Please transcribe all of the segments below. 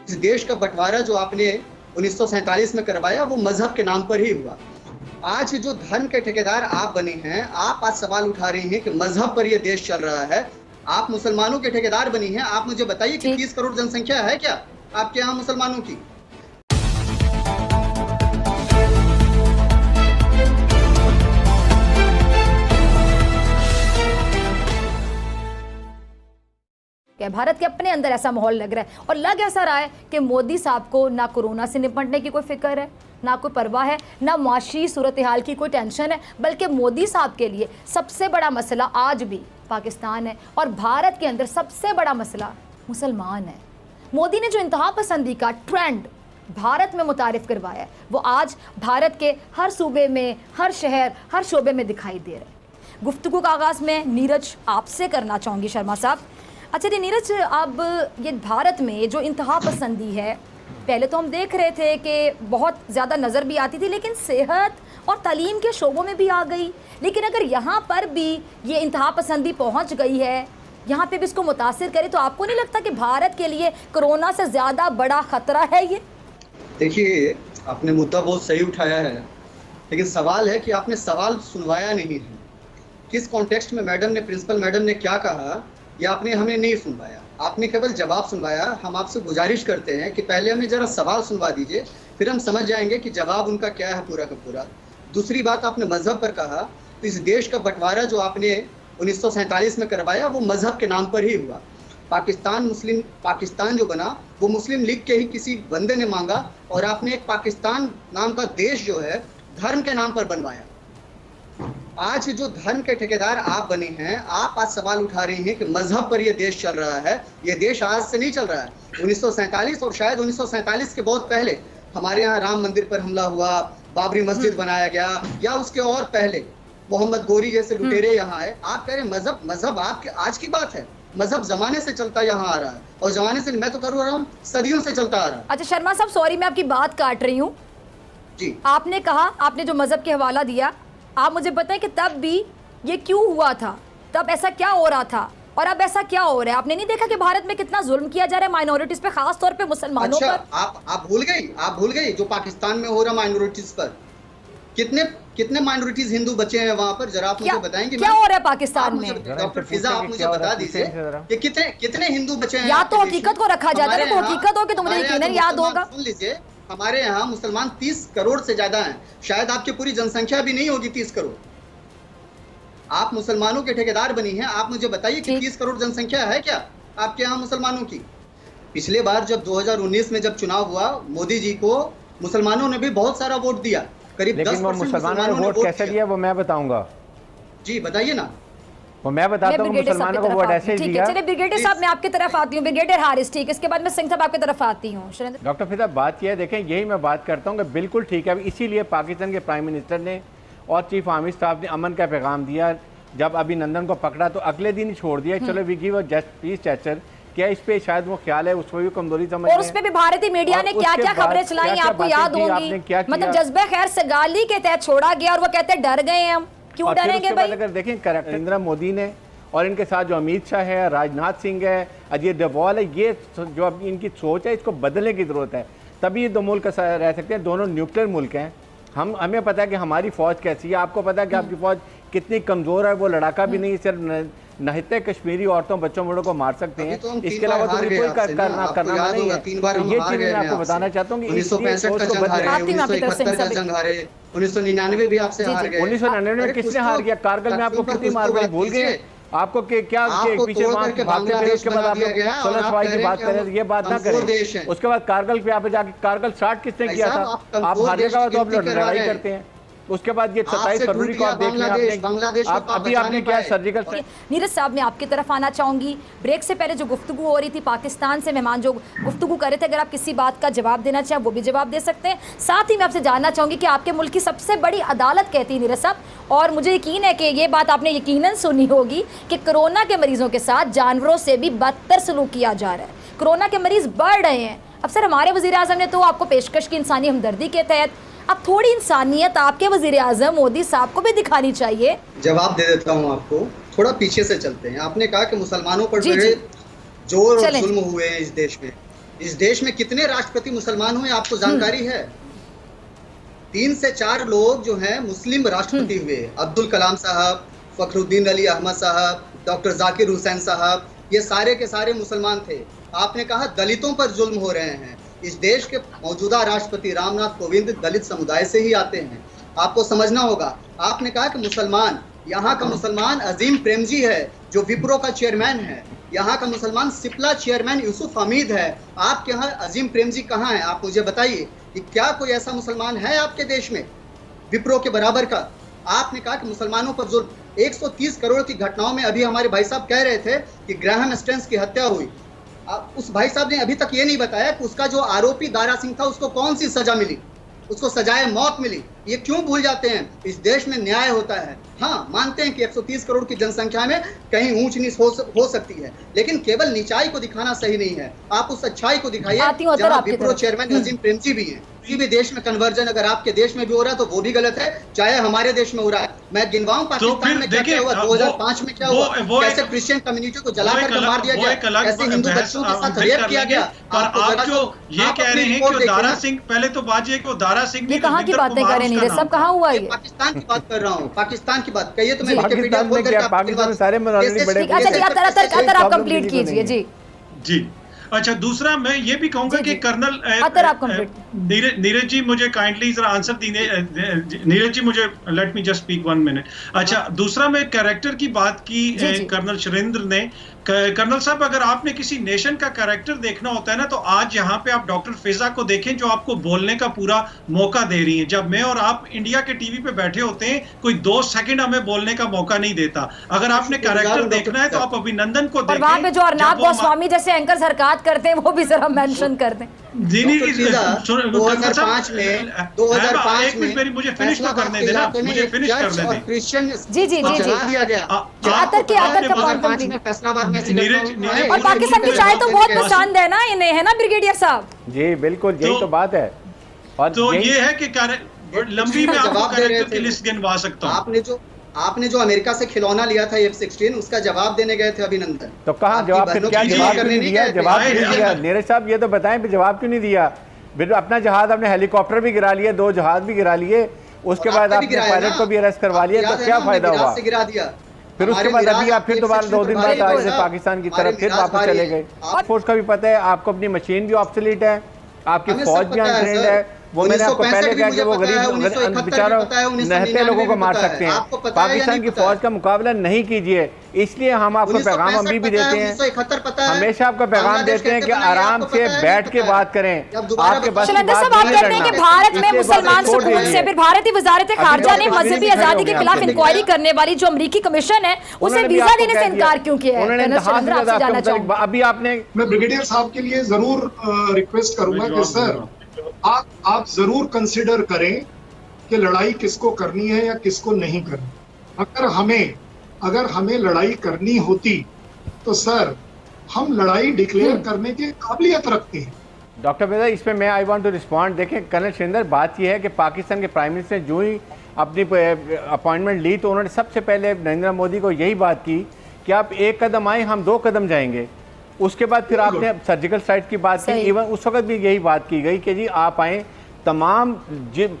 इस देश का बंटवारा जो आपने 1947 में करवाया वो मजहब के नाम पर ही हुआ। आज जो धर्म के ठेकेदार आप बने हैं, आप आज सवाल उठा रहे हैं कि मजहब पर ये देश चल रहा है। आप मुसलमानों के ठेकेदार बनी हैं। आप मुझे बताइए कि 30 करोड़ जनसंख्या है क्या आपके यहाँ मुसलमानों की? भारत के अपने अंदर ऐसा माहौल लग रहा है और लग ऐसा रहा है कि मोदी साहब को ना कोरोना से निपटने की कोई फिक्र है, ना कोई परवाह है, ना माशी सूरत हाल की कोई टेंशन है, बल्कि मोदी साहब के लिए सबसे बड़ा मसला आज भी पाकिस्तान है और भारत के अंदर सबसे बड़ा मसला मुसलमान है। मोदी ने जो इंतहा पसंदी का ट्रेंड भारत में मुतारिफ करवाया है वो आज भारत के हर सूबे में, हर शहर, हर शोबे में दिखाई दे रहा है। गुफ्तगू का आगाज़ में नीरज आपसे करना चाहूँगी शर्मा साहब। अच्छा जी नीरज, अब ये भारत में जो इंतहा पसंदी है, पहले तो हम देख रहे थे कि बहुत ज़्यादा नज़र भी आती थी, लेकिन सेहत और तालीम के शोबों में भी आ गई। लेकिन अगर यहाँ पर भी ये इंतहा पसंदी पहुँच गई है, यहाँ पे भी इसको मुतासिर करे, तो आपको नहीं लगता कि भारत के लिए कोरोना से ज़्यादा बड़ा ख़तरा है ये? देखिए, आपने मुद्दा बहुत सही उठाया है, लेकिन सवाल है कि आपने सवाल सुनवाया नहीं है। किस कॉन्टेक्स्ट में मैडम ने, प्रिंसिपल मैडम ने क्या कहा, या आपने हमें नहीं सुनवाया। आपने केवल जवाब सुनवाया। हम आपसे गुजारिश करते हैं कि पहले हमें जरा सवाल सुनवा दीजिए, फिर हम समझ जाएंगे कि जवाब उनका क्या है पूरा का पूरा। दूसरी बात, आपने मजहब पर कहा, तो इस देश का बंटवारा जो आपने 1947 में करवाया वो मजहब के नाम पर ही हुआ। पाकिस्तान जो बना वो मुस्लिम लीग के ही किसी बंदे ने मांगा, और आपने एक पाकिस्तान नाम का देश जो है धर्म के नाम पर बनवाया। आज जो धर्म के ठेकेदार आप बने हैं, आप आज सवाल उठा रहे हैं कि मजहब पर यह देश चल रहा है। ये देश आज से नहीं चल रहा है। 1947 और शायद 1947 के बहुत पहले हमारे यहाँ राम मंदिर पर हमला हुआ, बाबरी मस्जिद बनाया गया, या उसके और पहले मोहम्मद गोरी जैसे लुटेरे यहाँ आए। आप कह रहे हैं मजहब आपके आज की बात है। मजहब जमाने से चलता यहाँ आ रहा है, और जमाने से मैं तो कर रहा हूँ सदियों से चलता आ रहा है। अच्छा शर्मा साहब, सॉरी मैं आपकी बात काट रही हूँ जी। आपने कहा, आपने जो मजहब के हवाला दिया, आप मुझे बताएं कि तब भी ये क्यों हुआ था, तब ऐसा क्या हो रहा था और अब ऐसा क्या हो रहा है? आपने नहीं देखा कि भारत में कितना जुल्म किया जा रहा है माइनॉरिटीज पे, खास तौर पे मुसलमानों पर? आप भूल गई जो पाकिस्तान में हो रहा माइनॉरिटीज पर। कितने माइनॉरिटीज हिंदू बचे हैं वहाँ पर, जरा आप मुझे बताएंगे क्या हो रहा है पाकिस्तान में? डॉक्टर फिजा, आप मुझे बता दीजिए कि कितने हिंदू बचे हैं? या तो हकीकत को रखा जाता है, हकीकत हो कि तुम्हें यकीनन याद होगा। सुन लीजिए, हमारे यहाँ मुसलमान 30 करोड़ से ज्यादा हैं। शायद आपकी पूरी जनसंख्या भी नहीं होगी 30 करोड़। आप मुसलमानों के ठेकेदार बनी हैं। आप मुझे बताइए कि 30 करोड़ जनसंख्या है क्या आपके यहाँ मुसलमानों की? पिछले बार जब 2019 में जब चुनाव हुआ, मोदी जी को मुसलमानों ने भी बहुत सारा वोट दिया, करीब 10% मुसलमानों ने वोट कैसे दिया वो मैं बताऊंगा। जी बताइए ना। वो मैं बताता हूँ मुसलमानों को वोट ऐसे दिया। चलिए ब्रिगेडियर साहब मैं आपकी तरफ आती हूँ, ब्रिगेडियर हारिस, ठीक, इसके बाद मैं सिंह साहब आपकी तरफ आती हूँ। डॉक्टर फिजा, बात यह है, देखें यही मैं बात करता हूँ कि बिल्कुल ठीक है। इसीलिए पाकिस्तान के प्राइम मिनिस्टर ने और चीफ आर्मी स्टाफ ने अमन का पैगाम दिया। जब अभिनंदन को पकड़ा तो अगले दिन ही छोड़ दिया, चलो we give a just piece stature. क्या इस पे शायद वो ख्याल है, उसको भी कमजोरी समझ, और उस पे भी भारतीय मीडिया ने क्या क्या खबरें चलाई आपको याद होंगी। मतलब जज्बे खैर सगाली के तहत छोड़ा गया और वो कहते डर गए हम। क्यों डरेंगे भाई? अगर देखें नरेंद्र मोदी ने और इनके साथ जो अमित शाह है, राजनाथ सिंह है, अजय डोभाल है, ये जो अब इनकी सोच है इसको बदलने की जरूरत है, तभी ये दो मुल्क रह सकते हैं। दोनों न्यूक्लियर मुल्क हैं। हमें पता है कि हमारी फौज कैसी है, आपको पता है कि आपकी फौज कितनी कमजोर है। वो लड़ाका भी नहीं, सिर्फ नहते कश्मीरी औरतों बच्चों बड़ों को मार सकते हैं, इसके अलावा तो कोई करना नहीं है। ये चीज मैं आपको बताना चाहता हूँ कि 1965 का जंग हारे, 1999 भी आपसे हार गए। 1999 में किसने हार गया? कारगिल में आपको कितनी मार गई, भूल गए आपको? क्या पीछे भागते थे, उसके बाद आप 16 सवाई की बात करें, ये बात ना करें। उसके बाद कारगिल पे आप जाके कारगिल स्टार्ट किसने किया था? आप हारेगा तो आप लड़ाई करते हैं। उसके बाद ये 27 फरवरी को आप देख लें, अभी आपने क्या सर्जिकल। नीरज साहब मैं आपकी तरफ आना चाहूंगी। ब्रेक से पहले जो गुफ्तगू हो रही थी पाकिस्तान से, मेहमान जो गुफ्तगू कर रहे थे, अगर आप किसी बात का जवाब देना चाहें वो भी जवाब दे सकते हैं। साथ ही मैं आपसे जानना चाहूंगी कि आपके मुल्क की सबसे बड़ी अदालत कहती है नीरज साहब, और मुझे यकीन है कि ये बात आपने यकीनन सुनी होगी कि कोरोना के मरीजों के साथ जानवरों से भी बदतर सलूक किया जा रहा है। कोरोना के मरीज बढ़ रहे हैं। अब सर हमारे वज़ीर आज़म ने तो आपको पेशकश की इंसानी हमदर्दी के तहत, अब थोड़ी इंसानियत आपके वज़ीर आज़म मोदी साहब को भी दिखानी चाहिए। जवाब दे देता हूँ आपको, थोड़ा पीछे से चलते हैं। आपने कहा कि मुसलमानों पर जोर और जुल्म हुए हैं इस देश में। इस देश में कितने राष्ट्रपति मुसलमान हुए आपको जानकारी है? 3 से 4 लोग जो हैं मुस्लिम राष्ट्रपति हुए। अब्दुल कलाम साहब, फखरुद्दीन अली अहमद साहब, डॉक्टर जाकिर हुसैन साहब, ये सारे के सारे मुसलमान थे। आपने कहा दलितों पर जुल्म हो रहे हैं। इस देश के मौजूदा राष्ट्रपति रामनाथ कोविंद दलित समुदाय से ही आते हैं, आपको समझना होगा। आपने कहा कि मुसलमान, यहाँ का मुसलमान अजीम प्रेमजी है जो विप्रो का चेयरमैन है, यहाँ का मुसलमान सिप्ला चेयरमैन यूसुफ हमीद है। आपके यहाँ अजीम प्रेमजी कहाँ है? आप मुझे बताइए कि क्या कोई ऐसा मुसलमान है आपके देश में विप्रो के बराबर का? आपने कहा कि मुसलमानों पर जुल्म। 130 करोड़ की घटनाओं में अभी हमारे भाई साहब कह रहे थे कि ग्राहम स्टेंस की हत्या हुई। उस भाई साहब ने अभी तक ये नहीं बताया कि उसका जो आरोपी दारा सिंह था उसको कौन सी सजा मिली, उसको सजाए मौत मिली। ये क्यों भूल जाते हैं? इस देश में न्याय होता है। हाँ, मानते हैं कि 130 करोड़ की जनसंख्या में कहीं ऊंच नीच हो सकती है, लेकिन केवल निचाई को दिखाना सही नहीं है। आप उस अच्छाई को दिखाइए जहां विप्रो चेयरमैन अजीम प्रेमजी भी हैं। किसी भी देश में कन्वर्जन अगर आपके देश में भी हो रहा है तो वो भी गलत है, चाहे हमारे देश में हो रहा है। मैं गिनवाऊं पाकिस्तान में क्या हुआ, 2005 में क्या हुआ, कैसे क्रिश्चियन कम्युनिटी को जलाकर मार दिया गया, कैसे हिंदू बच्चों के साथ रेप किया गया। पर आप जो ये कह रहे हैं कि दारा सिंह, पहले तो बात ये कि दारा सिंह ये कहाँ की बातें कर रहे हैं? सब कहाँ हुआ ये? पाकिस्तान की बात कर रहा हूँ, पाकिस्तान की बात कहिए तो मैं पाकिस्तान में क्या, पाकिस्तान में सारे मनोरंजन बड़े। अच्छा जी, आप कंप्लीट कीजिए जी। जी अच्छा, दूसरा मैं ये भी कहूंगा कि कर्नल नीरज जी मुझे काइंडली जरा आंसर दीजिए। नीरज जी मुझे let me just speak 1 minute. अच्छा, दूसरा मैं कैरेक्टर की बात की कर्नल सुरेंद्र ने। कर्नल साहब, अगर आपने किसी नेशन का कैरेक्टर देखना होता है ना, तो आज यहाँ पे आप डॉक्टर फिजा को देखें जो आपको बोलने का पूरा मौका दे रही हैं। जब मैं और आप इंडिया के टीवी पे बैठे होते हैं, कोई 2 सेकंड हमें बोलने का मौका नहीं देता। अगर आपने कैरेक्टर देखना है तो आप अभिनंदन को देखें। वहां पे जो अर्नाब गोस्वामी जैसे एंकर हरकत करते हैं वो भी जरा मेंशन कर दें। 2005 में मुझे फिनिश तो करने देना, मुझे फिनिश करने दें। क्रिश्चियन जी जी जी और पाकिस्तान की चाय तो बहुत पसंद है ना इन्हें, है ना ब्रिगेडियर साहब? जी बिल्कुल, यही तो बात है। और तो ये है कि लंबी में आपको कैरेक्टर की लिस्ट गिनवा सकता हूं। आपने जो अमेरिका से खिलौना लिया था F-16, उसका जवाब देने गए थे अभिनंदन। तो कहाँ जवाब, फिर क्या जवाब नहीं दिया? जवाब क्यों नहीं दिया? नीरज साहब ये तो बताएं, फिर जवाब क्यों नहीं दिया? फिर अपना जहाज, अपने हेलीकॉप्टर भी गिरा लिए, 2 जहाज भी गिरा लिए, उसके बाद आपने पायलट को भी अरेस्ट करवा लिया, तो क्या फायदा हुआ? फिर उसके बाद अभी आप फिर दोबारा 2 दिन बाद आए पाकिस्तान की तरफ, फिर वापस चले गए। फोर्स का भी पता है आपको, अपनी मशीन भी ऑब्सोलीट है, आपकी फौज भी अनट्रेंड है। वो मैंने आपको पहले कहा कि वो गरीब बेचारों नहते लोगों को मार सकते हैं। पाकिस्तान की फौज का मुकाबला नहीं कीजिए, इसलिए हम आपको पैगाम अभी भी देते हैं, हमेशा आपको पैगाम देते हैं कि आराम से बैठ के बात करें। आपके बस की बात नहीं करना। भारत में मुसलमान सुकून से, फिर भारतीय वजारत खारजा ने मजहबी आजादी के खिलाफ इंक्वायरी करने वाली जो अमेरिकी कमीशन है उसे वीजा देने से इनकार क्यों किया है? अभी आपने, मैं ब्रिगेडियर साहब के लिए जरूर रिक्वेस्ट करूंगा कि सर आप जरूर कंसिडर करें कि लड़ाई किसको करनी है या किसको नहीं करनी। अगर हमें लड़ाई करनी होती तो सर हम लड़ाई डिक्लेयर करने की काबिलियत रखते हैं। डॉक्टर बेदा, इस पे मैं आई वांट टू रिस्पॉन्ड। देखें कर्नल सुरेंद्र, बात यह है कि पाकिस्तान के प्राइम मिनिस्टर जो ही अपनी अपॉइंटमेंट ली तो उन्होंने सबसे पहले नरेंद्र मोदी को यही बात की कि आप 1 कदम आए, हम 2 कदम जाएंगे। उसके बाद फिर आपने सर्जिकल स्ट्राइक की बात की, इवन उस वक्त भी यही बात की गई कि जी आप आए, तमाम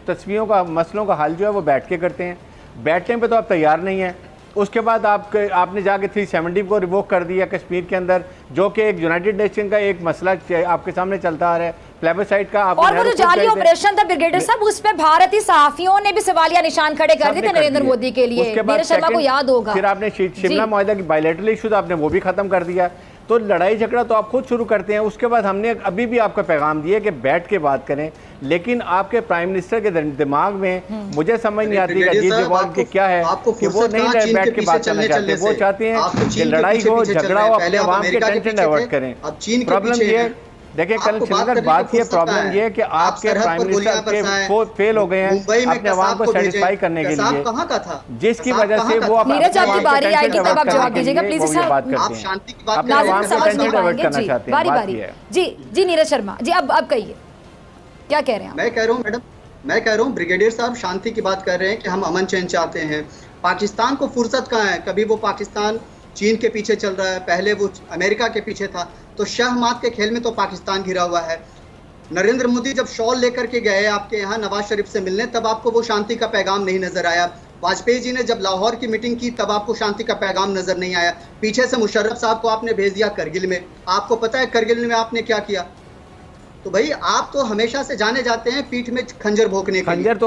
तस्वीरों का मसलों का हल जो है वो बैठ के करते हैं। बैठने पे तो आप तैयार नहीं हैं। उसके बाद आपने जाके 370 को रिवोक कर दिया कश्मीर के अंदर, जो कि एक यूनाइटेड नेशन का एक मसला आपके सामने चलता आ रहा है, प्लेबोसाइट का। और वो जो जाली ऑपरेशन था ब्रिगेडियर साहब, उस पे भारतीय सहाफियों ने भी सवालिया निशान खड़े कर दिए थे नरेंद्र मोदी के लिए, नीरज शर्मा को याद होगा। फिर आपने शिमला मुआहदा की बायलैटरल इशूज आपने वो भी खत्म कर दिया। तो लड़ाई झगड़ा तो आप खुद शुरू करते हैं। उसके बाद हमने अभी भी आपको पैगाम दिया कि बैठ के बात करें, लेकिन आपके प्राइम मिनिस्टर के दिमाग में मुझे समझ नहीं आती कि क्या है कि वो नहीं बैठ के बात करना चाहते। वो चाहते हैं कि लड़ाई हो, झगड़ा हो, अपने आवाम के टेंशन डाइवर्ट करें। प्रॉब्लम ये देखिए कर्नल सुरेंद्र, बात ये प्रॉब्लम ये है कि आपके प्राइम मिनिस्टर के फेल हो गए हैं अपने आवाम को सेटिस्फाई करने के लिए, जिसकी वजह से वो अपने आवाम को टेंशन डाइवर्ट करने के लिए वो ये बात करते हैं, अपने आवाम को टेंशन डाइवर्ट करना चाहते हैं। बात ये है। जी नीरज शर्मा जी, अब कहिए क्या कह रहे हैं? मैं कह रहा हूँ मैडम, मैं कह रहा हूँ ब्रिगेडियर साहब शांति की बात कर रहे हैं कि हम अमन चैन चाहते हैं। पाकिस्तान को फुर्सत कहाँ है? कभी वो पाकिस्तान चीन के पीछे चल रहा है, पहले वो अमेरिका के पीछे था। तो शहमात के खेल में तो पाकिस्तान घिरा हुआ है। नरेंद्र मोदी जब शॉल लेकर के गए आपके यहाँ नवाज शरीफ से मिलने, तब आपको वो शांति का पैगाम नहीं नजर आया। वाजपेयी जी ने जब लाहौर की मीटिंग की, तब आपको शांति का पैगाम नजर नहीं आया। पीछे से मुशर्रफ साहब को आपने भेज दिया करगिल में। आपको पता है करगिल में आपने क्या किया? तो भाई आप तो हमेशा से जाने जाते हैं पीठ में खंजर भोंकने के लिए। खंजर तो